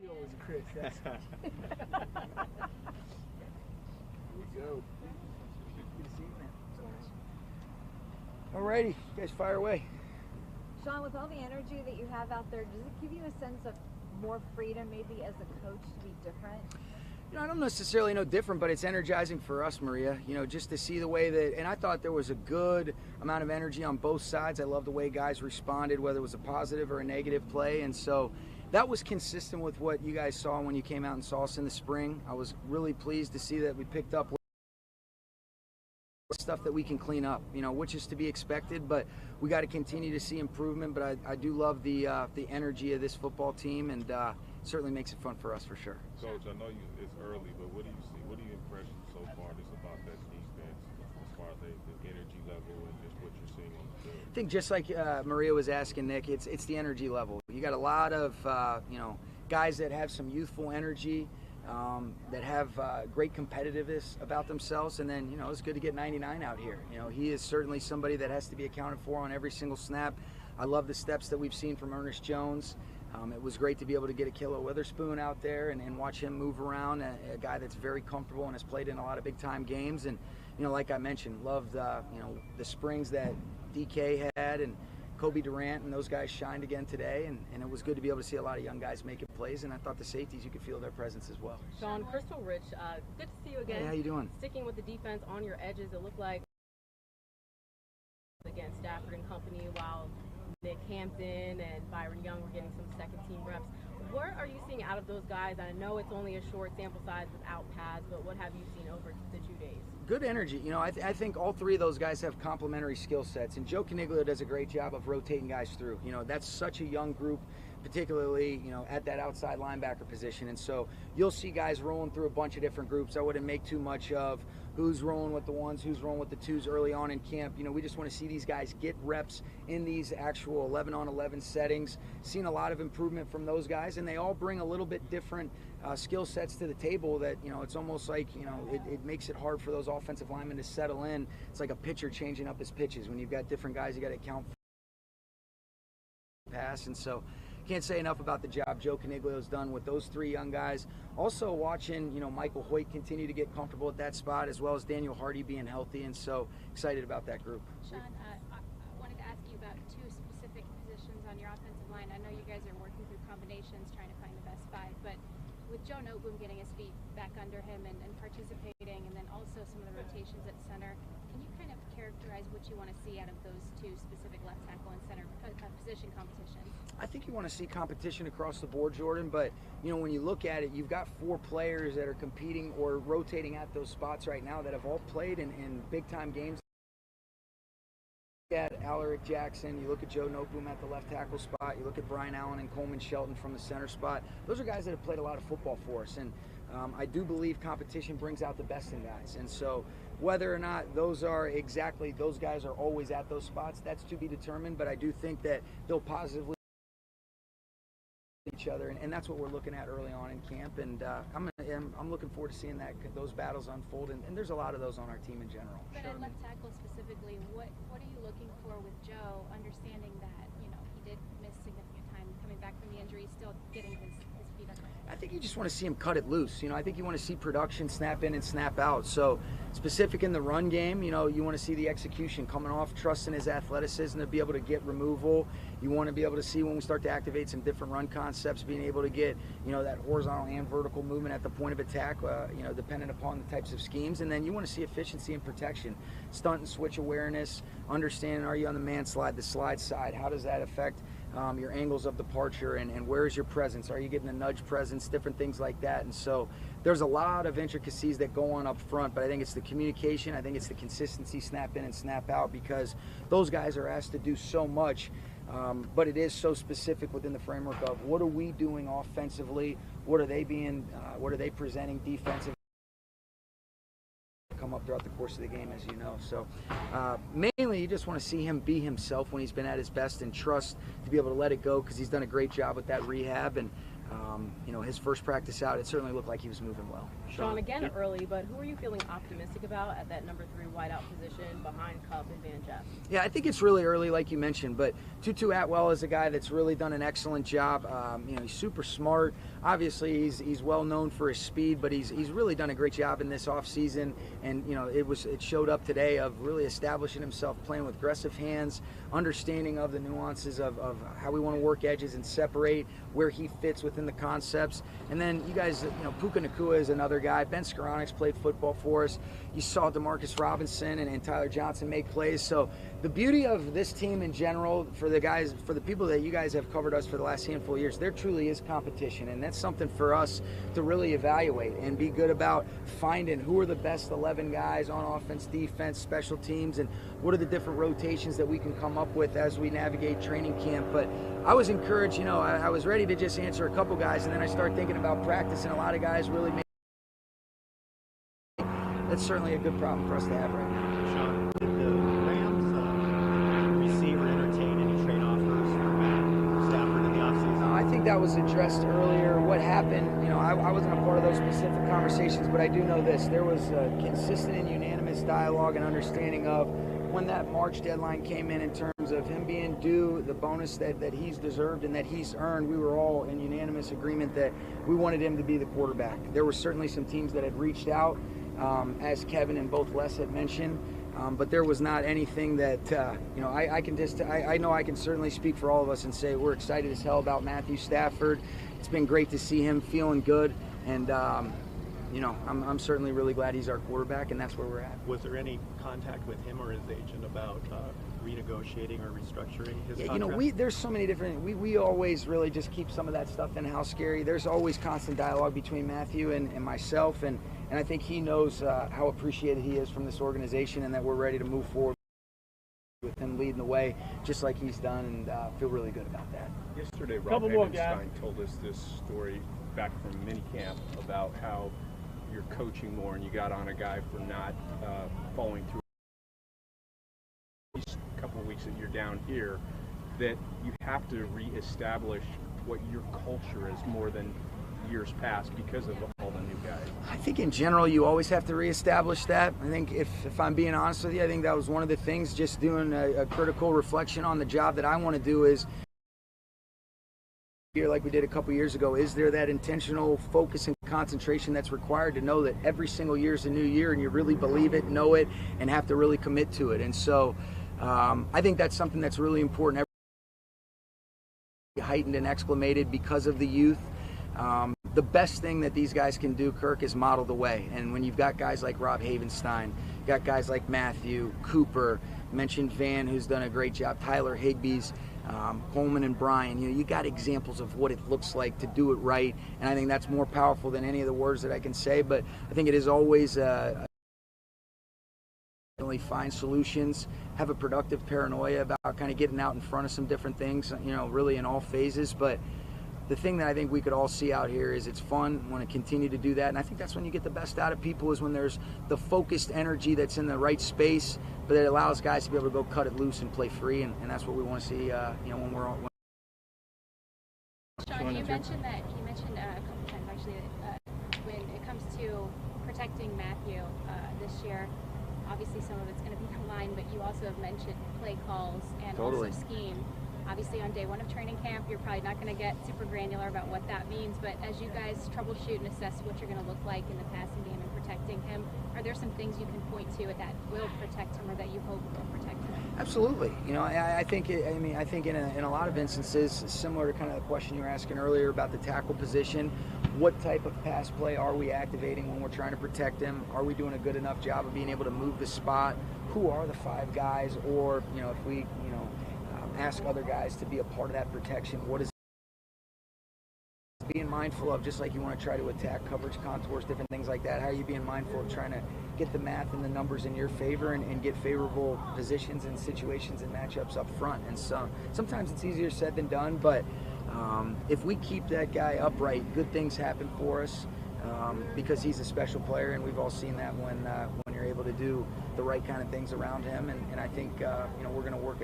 Always Chris. That's Here you go. Good to see you, man. Alrighty, you guys fire away. Sean, with all the energy that you have out there, does it give you a sense of more freedom maybe as a coach to be different? You know, I don't necessarily know different, but it's energizing for us, Maria, you know, just to see the way that, and I thought there was a good amount of energy on both sides. I love the way guys responded, whether it was a positive or a negative play, and so that was consistent with what you guys saw when you came out and saw us in the spring. I was really pleased to see that we picked up stuff that we can clean up, you know, which is to be expected, but we got to continue to see improvement. But I do love the energy of this football team, and it certainly makes it fun for us for sure. Coach, I know it's early, but what do you see? What are your impressions so far just about that defense as far as the energy level and just what you're seeing on the field? I think just like Maria was asking Nick, it's the energy level. You got a lot of you know, guys that have some youthful energy, that have great competitiveness about themselves, and then, you know, it's good to get 99 out here. You know, he is certainly somebody that has to be accounted for on every single snap. I love the steps that we've seen from Ernest Jones. It was great to be able to get Akilla Witherspoon out there and watch him move around, a guy that's very comfortable and has played in a lot of big-time games. And, you know, like I mentioned, loved you know, the springs that DK had, and Kobe Durant and those guys shined again today, and it was good to be able to see a lot of young guys making plays, and I thought the safeties, you could feel their presence as well. Sean, Crystal Rich, good to see you again. Hey, how you doing? Sticking with the defense on your edges, it looked like against Stafford and company, while Nick Hampton and Byron Young were getting some second-team reps. What are you seeing out of those guys? I know it's only a short sample size without pads, but what have you seen over the 2 days? Good energy. You know, I think all three of those guys have complementary skill sets, and Joe Caniglio does a great job of rotating guys through. You know, that's such a young group, particularly, you know, at that outside linebacker position, and so you'll see guys rolling through a bunch of different groups. I wouldn't make too much of who's rolling with the ones, who's rolling with the twos early on in camp. You know, we just want to see these guys get reps in these actual 11-on-11 settings. Seen a lot of improvement from those guys, and they all bring a little bit different skill sets to the table that, you know, it's almost like, you know, it makes it hard for those offensive linemen to settle in. It's like a pitcher changing up his pitches. When you've got different guys, you got to account for pass, and so can't say enough about the job Joe Caniglio's done with those three young guys. Also watching, you know, Michael Hoyt continue to get comfortable at that spot, as well as Daniel Hardy being healthy, and so excited about that group. Sean, I wanted to ask you about 2 specific positions on your offensive line. I know you guys are working through combinations, trying to find the best 5, but with Joe Noteboom getting his feet back under him and participating, and then also some of the rotations at center, can you kind of characterize what you want to see out of those 2 specific left tackle and center position competitions? I think you want to see competition across the board, Jordan, but, you know, when you look at it, you've got 4 players that are competing or rotating at those spots right now that have all played in big-time games. You look at Alaric Jackson, you look at Joe Noteboom at the left tackle spot, you look at Brian Allen and Coleman Shelton from the center spot. Those are guys that have played a lot of football for us, and I do believe competition brings out the best in guys. And so whether or not those are exactly, those guys are always at those spots, that's to be determined, but I do think that they'll positively each other, and that's what we're looking at early on in camp, and I'm looking forward to seeing those battles unfold, and there's a lot of those on our team in general. But at left tackle specifically, what are you looking for with Joe, understanding that, you know, he did miss significant time coming back from the injury, still getting his feet under him? I think you just want to see him cut it loose. You know, I think you want to see production snap in and snap out. So specific in the run game, you know, you want to see the execution coming off, trusting his athleticism to be able to get removal. You want to be able to see when we start to activate some different run concepts, being able to get, you know, that horizontal and vertical movement at the point of attack, you know, dependent upon the types of schemes. And then you want to see efficiency and protection, stunt and switch awareness, understanding, are you on the man slide, the slide side, how does that affect your angles of departure, and where is your presence? Are you getting a nudge presence, different things like that? And so there's a lot of intricacies that go on up front, but I think it's the communication, I think it's the consistency, snap in and snap out, because those guys are asked to do so much, but it is so specific within the framework of what are we doing offensively, what are they presenting defensively, come up throughout the course of the game, as you know. So mainly you just want to see him be himself when he's been at his best, and trust to be able to let it go, because he's done a great job with that rehab, and his first practice out, it certainly looked like he was moving well. Sean, again early, but who are you feeling optimistic about at that number 3 wideout position behind Cup and Van Jeff? Yeah, I think it's really early, like you mentioned, but Tutu Atwell is a guy that's really done an excellent job. He's super smart. Obviously, he's well known for his speed, but he's really done a great job in this offseason, and it showed up today of really establishing himself, playing with aggressive hands, understanding of the nuances of how we want to work edges and separate, where he fits within the concepts. And then you guys, Puka Nacua is another guy. Ben Skoronek's played football for us. You saw DeMarcus Robinson and Tyler Johnson make plays. So the beauty of this team in general, for the people that you guys have covered us for the last handful of years, there truly is competition, and that's something for us to really evaluate and be good about finding who are the best 11 guys on offense, defense, special teams, and what are the different rotations that we can come up with as we navigate training camp. But I was encouraged, I was ready to just answer a couple guys, and then I started thinking about practice, and a lot of guys really made. That's certainly a good problem for us to have right now. Sean, did the Rams receiver entertain any trade offers for Matthew Stafford in the offseason? I think that was addressed earlier. What happened, I wasn't a part of those specific conversations, but I do know this. There was a consistent and unanimous dialogue and understanding of when that March deadline came in terms of him being due the bonus that he's deserved and that he's earned. We were all in unanimous agreement that we wanted him to be the quarterback. There were certainly some teams that had reached out, as Kevin and both Les had mentioned, but there was not anything that, I know I can certainly speak for all of us and say we're excited as hell about Matthew Stafford. It's been great to see him feeling good, and I'm certainly really glad he's our quarterback, and that's where we're at. Was there any contact with him or his agent about renegotiating or restructuring his contract? There's so many different. We always really just keep some of that stuff in house, Gary. There's always constant dialogue between Matthew and myself, and I think he knows how appreciated he is from this organization, and that we're ready to move forward with him leading the way, just like he's done, and feel really good about that. Yesterday, Rob Havenstein told us this story back from minicamp about how you're coaching more and you got on a guy for not following through. These couple of weeks that you're down here, that you have to reestablish what your culture is more than years past because of all the new guys. I think in general you always have to reestablish that. I think if I'm being honest with you, I think that was one of the things, just doing a critical reflection on the job that I want to do is, like we did a couple years ago, is there that intentional focus and concentration that's required to know that every single year is a new year and you really believe it, know it, and have to really commit to it. And so I think that's something that's really important. Heightened and exclamated because of the youth. The best thing that these guys can do, Kirk, is model the way. And when you've got guys like Rob Havenstein, you've got guys like Matthew, Cooper, mentioned Van, who's done a great job, Tyler Higbee's, Coleman and Brian, you got examples of what it looks like to do it right. And I think that's more powerful than any of the words that I can say. But I think it is always find solutions, have a productive paranoia about kind of getting out in front of some different things, really in all phases. But the thing that I think we could all see out here is it's fun, want to continue to do that, and I think that's when you get the best out of people, is when there's the focused energy that's in the right space, but it allows guys to be able to go cut it loose and play free, and that's what we want to see when we're all. Sean, you mentioned a couple times actually that when it comes to protecting Matthew this year, obviously some of it's going to be the line, but you also have mentioned play calls and also scheme. Obviously on day one of training camp, you're probably not going to get super granular about what that means, but as you guys troubleshoot and assess what you're going to look like in the passing game and protecting him, are there some things you can point to that will protect him or that you hope will protect him? Absolutely. I think in a lot of instances, similar to kind of the question you were asking earlier about the tackle position, what type of pass play are we activating when we're trying to protect him? Are we doing a good enough job of being able to move the spot? Who are the 5 guys? Or, if we, ask other guys to be a part of that protection, what is being mindful of, just like you want to try to attack coverage contours, different things like that? How are you being mindful of trying to get the math and the numbers in your favor and get favorable positions and situations and matchups up front? And so sometimes it's easier said than done, but if we keep that guy upright, good things happen for us, because he's a special player, and we've all seen that when you're able to do the right kind of things around him. And I think we're going to work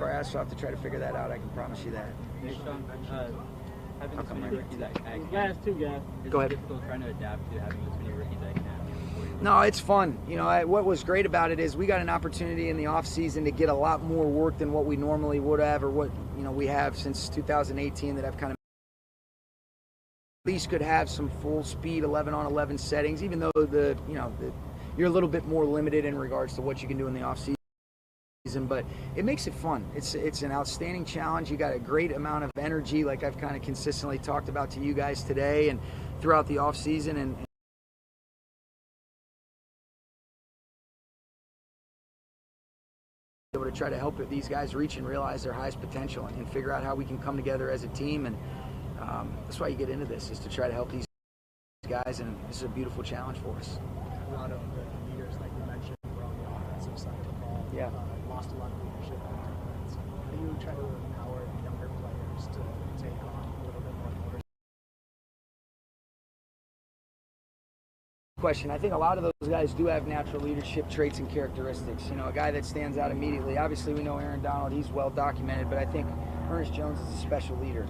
our ass off to try to figure that out. I can promise you that. Hey, Sean, Having How this come many right rookies at camp. Guys, two guys. Is Go it ahead. difficult trying to adapt to having this many rookies at camp? No, it's fun. You know, what was great about it is we got an opportunity in the off season to get a lot more work than what we normally would have, or what we have since 2018 that I've kind of at least could have some full speed 11 on 11 settings, even though you're a little bit more limited in regards to what you can do in the off season. But it makes it fun. It's an outstanding challenge. You got a great amount of energy, like I've kind of consistently talked about to you guys today and throughout the off season, and able to try to help these guys reach and realize their highest potential and figure out how we can come together as a team. And that's why you get into this, is to try to help these guys, and this is a beautiful challenge for us. A lot of the leaders, like you mentioned, were on the offensive side of the ball. Yeah. Lost a lot of leadership on defense. How do you try to empower the younger players to take on a little bit more ownership? Question. I think a lot of those guys do have natural leadership traits and characteristics. A guy that stands out immediately. Obviously, we know Aaron Donald. He's well documented, but I think Ernest Jones is a special leader,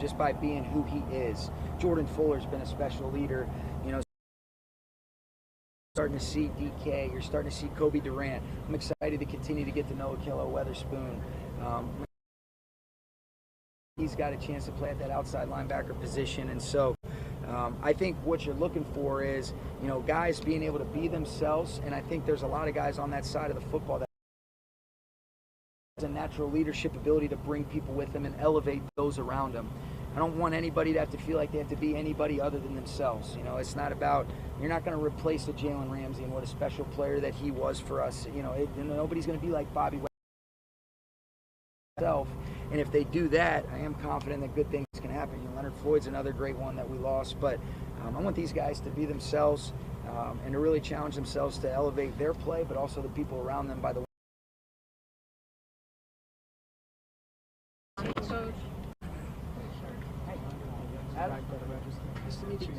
just by being who he is. Jordan Fuller's been a special leader. Starting to see DK. You're starting to see Kobe Durant. I'm excited to continue to get to know Ahkello Weatherspoon. He's got a chance to play at that outside linebacker position, and so I think what you're looking for is, guys being able to be themselves, and I think there's a lot of guys on that side of the football that has a natural leadership ability to bring people with them and elevate those around them. I don't want anybody to have to feel like they have to be anybody other than themselves. It's not about, you're not going to replace a Jalen Ramsey and what a special player that he was for us. Nobody's going to be like Bobby himself. And if they do that, I am confident that good things can happen. Leonard Floyd's another great one that we lost, but I want these guys to be themselves and to really challenge themselves to elevate their play, but also the people around them by the way. Coach. Adam. Nice to meet you.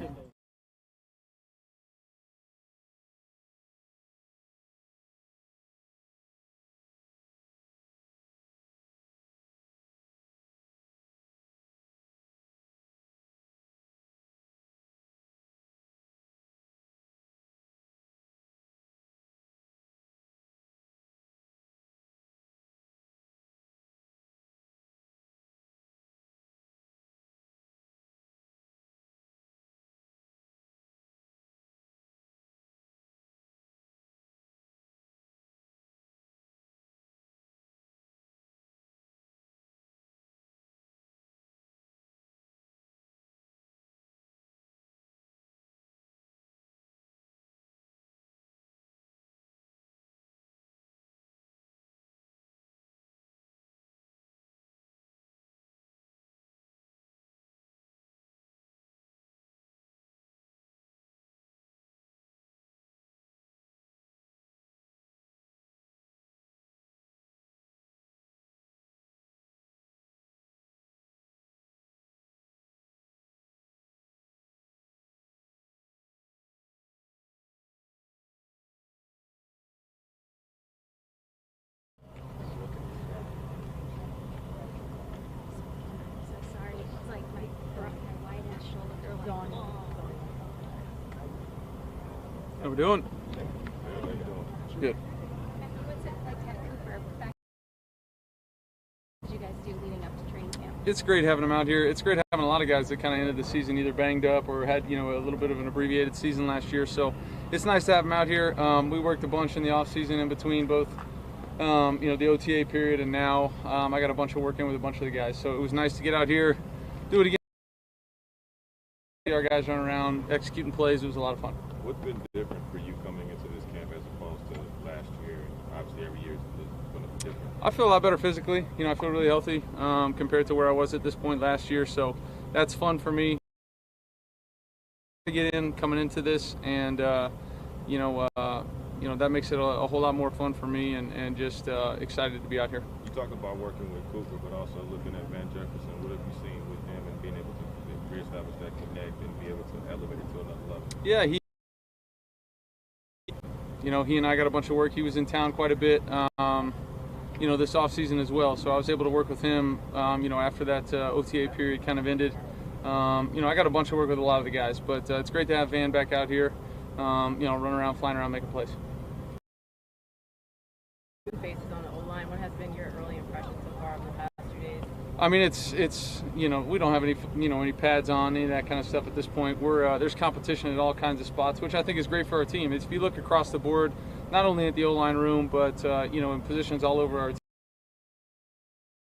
How we doing? Good. What's it like to have Cooper back? What did you guys do leading up to training camp? It's great having him out here. It's great having a lot of guys that kind of ended the season either banged up or had, a little bit of an abbreviated season last year. So it's nice to have him out here. We worked a bunch in the off season in between both, the OTA period and now. I got a bunch of work in with a bunch of the guys. So it was nice to get out here, do it again. Our guys run around, executing plays. It was a lot of fun. What's been different for you coming into this camp as opposed to last year? Obviously, every year is going to be different. I feel a lot better physically. I feel really healthy compared to where I was at this point last year. So that's fun for me to get in coming into this, and that makes it a whole lot more fun for me, and just excited to be out here. You talk about working with Cooper, but also looking at Van Jefferson. What have you seen with him and being able to reestablish that connect and be able to elevate it to another level? Yeah, he and I got a bunch of work. He was in town quite a bit, this off season as well. So I was able to work with him, after that OTA period kind of ended. I got a bunch of work with a lot of the guys, but it's great to have Van back out here, running around, flying around, making plays. Faces on the O-line. What has been your early impression so far over the past 2 days? I mean, it's we don't have any pads on, any of that kind of stuff at this point. There's competition at all kinds of spots, which I think is great for our team. If you look across the board, not only at the O-line room, but in positions all over our team,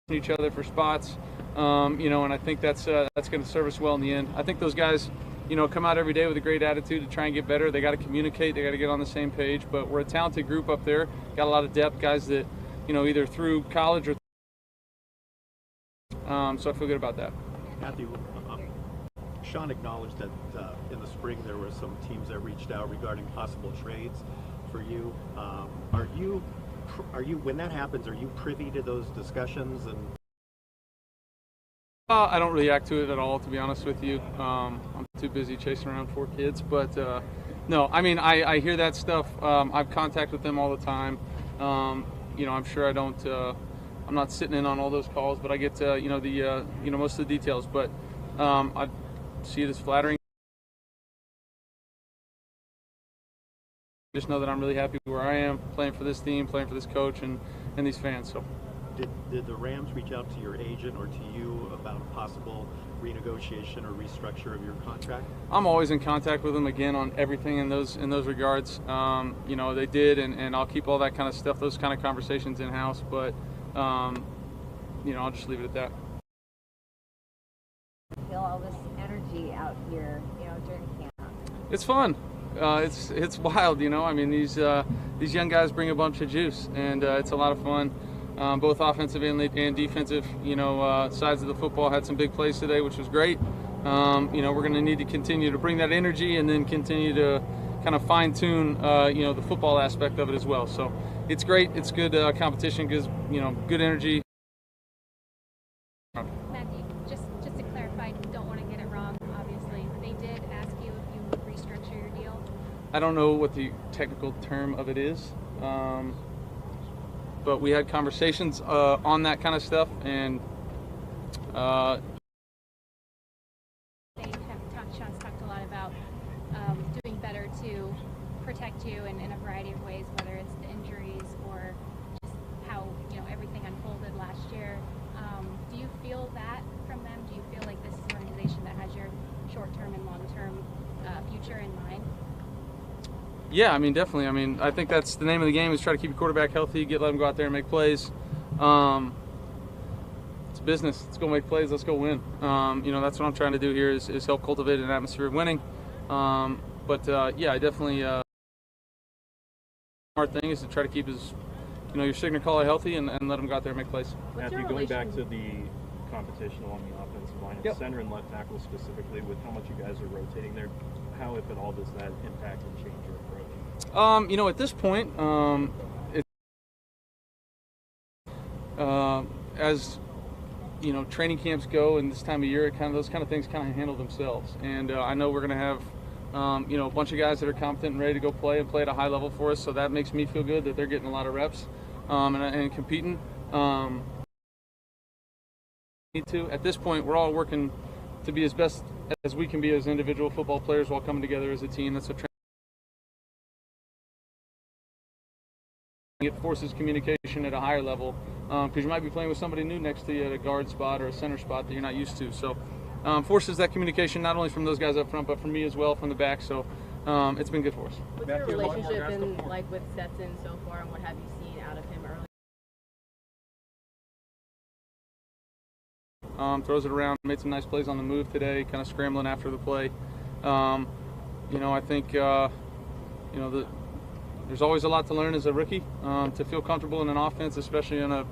each other for spots, and I think that's going to serve us well in the end. I think those guys, come out every day with a great attitude to try and get better. They got to communicate. They got to get on the same page. But we're a talented group up there. Got a lot of depth, guys that, either through college or. So I feel good about that. Matthew, Sean acknowledged that in the spring there were some teams that reached out regarding possible trades for you. Are you when that happens? Are you privy to those discussions? And I don't react to it at all, to be honest with you. I'm too busy chasing around 4 kids. But no, I mean, I hear that stuff. I've contact with them all the time. I'm sure I don't. I'm not sitting in on all those calls, but I get most of the details. But I see it as flattering. Just know that I'm really happy where I am, playing for this team, playing for this coach, and these fans. So. Did the Rams reach out to your agent or to you about a possible renegotiation or restructure of your contract? I'm always in contact with them again on everything in those regards. They did, and I'll keep all that kind of stuff, those kind of conversations in house. But I'll just leave it at that. Feel all this energy out here, during camp. It's fun. It's wild, I mean, these young guys bring a bunch of juice, and it's a lot of fun. Both offensive and defensive, sides of the football had some big plays today, which was great. We're going to need to continue to bring that energy and then continue to kind of fine-tune, the football aspect of it as well. So it's great. It's good competition, good energy. Matthew, just to clarify, don't want to get it wrong, obviously. They did ask you if you would restructure your deal. I don't know what the technical term of it is. But we had conversations on that kind of stuff, and Sean's talked a lot about doing better to protect you in a variety of ways, whether it's the injuries or just how everything unfolded last year. Do you feel that from them? Do you feel like this is an organization that has your short-term and long-term future in mind? Yeah, I mean, definitely. I mean, I think that's the name of the game, is try to keep your quarterback healthy, let him go out there and make plays. It's business. Let's go make plays. Let's go win. That's what I'm trying to do here is help cultivate an atmosphere of winning. I definitely smart thing is to try to keep his, your signal caller healthy and let him go out there and make plays. Matthew, going back to the competition along the offensive line, yep. Center and left tackle specifically, with how much you guys are rotating there, how, if at all, does that impact and change your approach? At this point, as training camps go and this time of year, those kind of things handle themselves. And I know we're going to have, a bunch of guys that are competent and ready to go play at a high level for us. So that makes me feel good that they're getting a lot of reps and competing. At this point, we're all working to be as best as we can be as individual football players while coming together as a team. That's what it forces communication at a higher level, because you might be playing with somebody new next to you at a guard spot or a center spot that you're not used to. So forces that communication not only from those guys up front, but from me as well from the back. So it's been good for us. What's your relationship been like with Stetson so far, and what have you seen out of him early? Throws it around, made some nice plays on the move today, kind of scrambling after the play. I think there's always a lot to learn as a rookie, to feel comfortable in an offense, especially on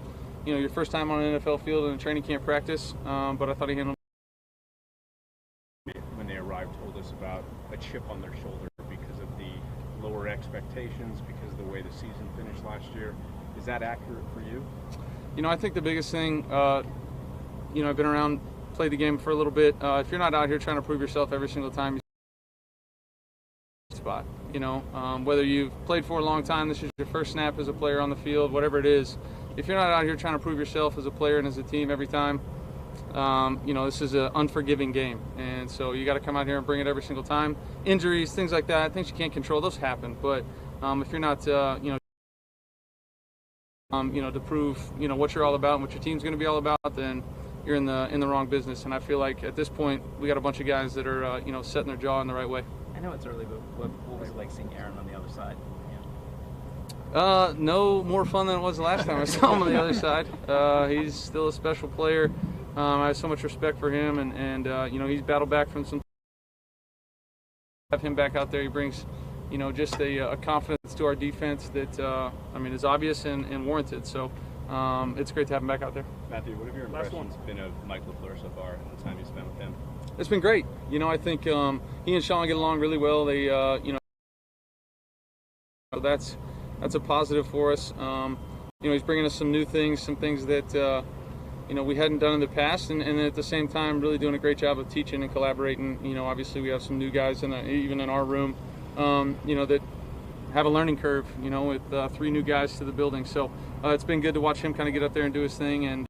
your first time on an NFL field in a training camp practice. But I thought he handled. When they arrived, told us about a chip on their shoulder because of the lower expectations, because of the way the season finished last year. Is that accurate for you? I think the biggest thing, I've been around, played the game for a little bit. If you're not out here trying to prove yourself every single time, spot. Whether you've played for a long time, this is your first snap as a player on the field, whatever it is. If you're not out here trying to prove yourself as a player and as a team every time, this is an unforgiving game, and so you got to come out here and bring it every single time. Injuries, things like that, things you can't control, those happen. But if you're not, to prove, what you're all about and what your team's going to be all about, then you're in the wrong business. And I feel like at this point we got a bunch of guys that are, setting their jaw in the right way. I know it's early, but what was it like seeing Aaron on the other side? No more fun than it was the last time I saw him on the other side. He's still a special player. I have so much respect for him, and he's battled back from some. Have him back out there, he brings, just a confidence to our defense that is obvious and warranted. So it's great to have him back out there. Matthew, what have your impressions been of Mike LaFleur so far and the time you spent with him? It's been great. I think he and Sean get along really well. They, that's a positive for us. He's bringing us some new things, some things that we hadn't done in the past, and at the same time really doing a great job of teaching and collaborating. Obviously we have some new guys even in our room, that have a learning curve, with 3 new guys to the building. So it's been good to watch him kind of get up there and do his thing, and